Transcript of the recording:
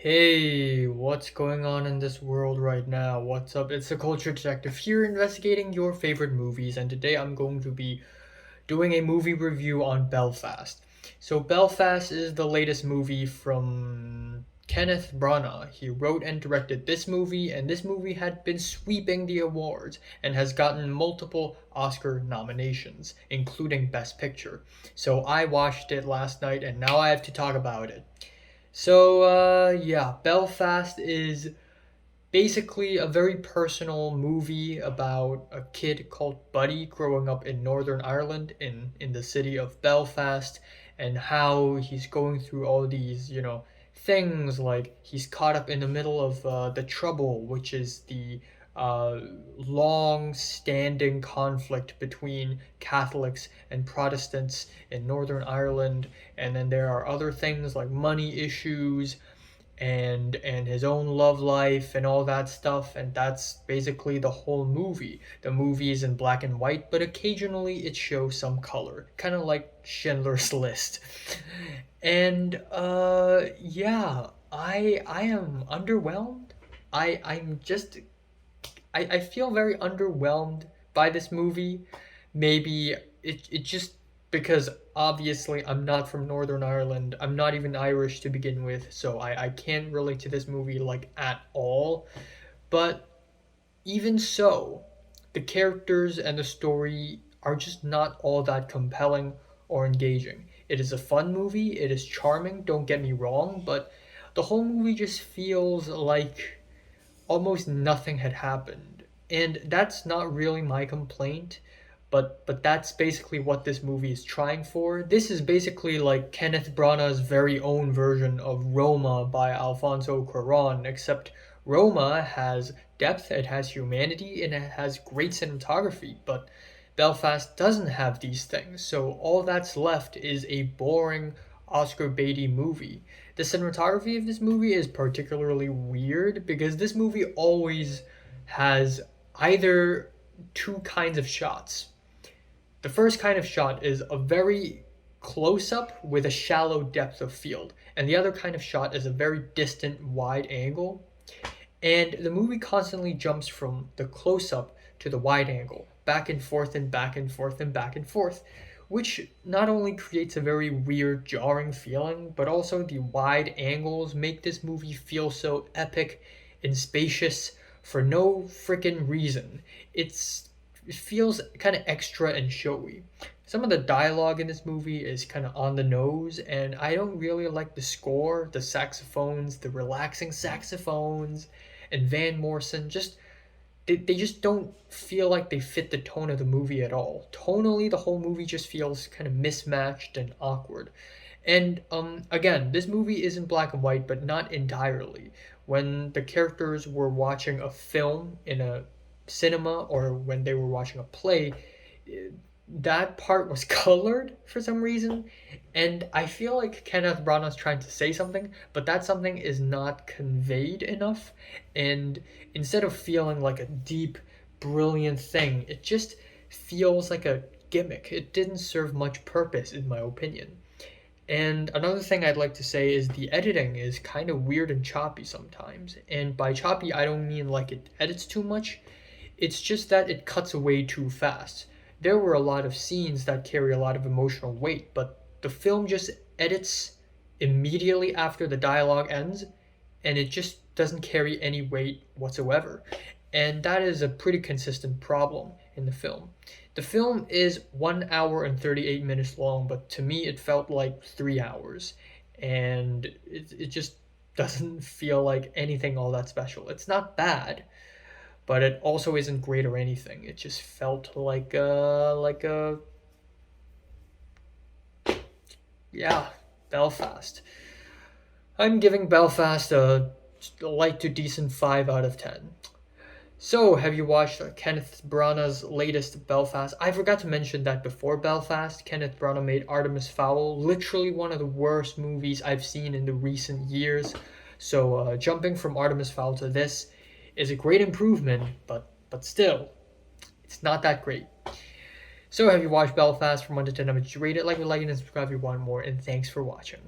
Hey, what's going on in this world right now? What's up? It's the Culture Detective here investigating your favorite movies, and today I'm going to be doing a movie review on Belfast. So, Belfast is the latest movie from Kenneth Branagh. He wrote and directed this movie, and this movie had been sweeping the awards and has gotten multiple Oscar nominations, including Best Picture. So, I watched it last night, and now I have to talk about it. So, Belfast is basically a very personal movie about a kid called Buddy growing up in Northern Ireland in the city of Belfast and how he's going through all these, things like he's caught up in the middle of the Trouble, which is the uh, long standing conflict between Catholics and Protestants in Northern Ireland. And then there are other things like money issues and his own love life and all that stuff, and that's basically the whole movie. The movie is in black and white, but occasionally it shows some color, kind of like Schindler's List. And yeah, I am underwhelmed. I'm just I feel very underwhelmed by this movie. Maybe it just because obviously I'm not from Northern Ireland. I'm not even Irish to begin with, so I can't relate to this movie like at all. But even so, the characters and the story are just not all that compelling or engaging. It is a fun movie, it is charming, don't get me wrong, but the whole movie just feels like almost nothing had happened. And that's not really my complaint, but that's basically what this movie is trying for. This is basically like Kenneth Branagh's very own version of Roma by Alfonso Cuarón, except Roma has depth, it has humanity, and it has great cinematography, but Belfast doesn't have these things, so all that's left is a boring Oscar Beatty movie. The cinematography of this movie is particularly weird because this movie always has either two kinds of shots. The first kind of shot is a very close up with a shallow depth of field, and the other kind of shot is a very distant wide angle. And the movie constantly jumps from the close up to the wide angle, back and forth and back and forth and back and forth, which not only creates a very weird, jarring feeling, but also the wide angles make this movie feel so epic and spacious for no freaking reason. It feels kind of extra and showy. Some of the dialogue in this movie is kind of on the nose, and I don't really like the score, the saxophones, the relaxing saxophones, and Van Morrison. They just don't feel like they fit the tone of the movie at all. Tonally, the whole movie just feels kind of mismatched and awkward. And again, this movie is in black and white, but not entirely. When the characters were watching a film in a cinema or when they were watching a play, eh, that part was colored for some reason. And I feel like Kenneth Branagh's trying to say something, but that something is not conveyed enough. And instead of feeling like a deep, brilliant thing, it just feels like a gimmick. It didn't serve much purpose, in my opinion. And another thing I'd like to say is the editing is kind of weird and choppy sometimes. And by choppy, I don't mean like it edits too much, it's just that it cuts away too fast. There were a lot of scenes that carry a lot of emotional weight, but the film just edits immediately after the dialogue ends, and it just doesn't carry any weight whatsoever. And that is a pretty consistent problem in the film. The film is 1 hour and 38 minutes long, but to me it felt like 3 hours. And it just doesn't feel like anything all that special. It's not bad, but it also isn't great or anything. It just felt like a yeah, Belfast. I'm giving Belfast a light to decent 5 out of 10. So, have you watched Kenneth Branagh's latest Belfast? I forgot to mention that before Belfast, Kenneth Branagh made Artemis Fowl, literally one of the worst movies I've seen in the recent years. So, jumping from Artemis Fowl to this is a great improvement, but still, it's not that great. So, have you watched Belfast from 1 to 10? How much you rate it? Like, and subscribe if you want more, and thanks for watching.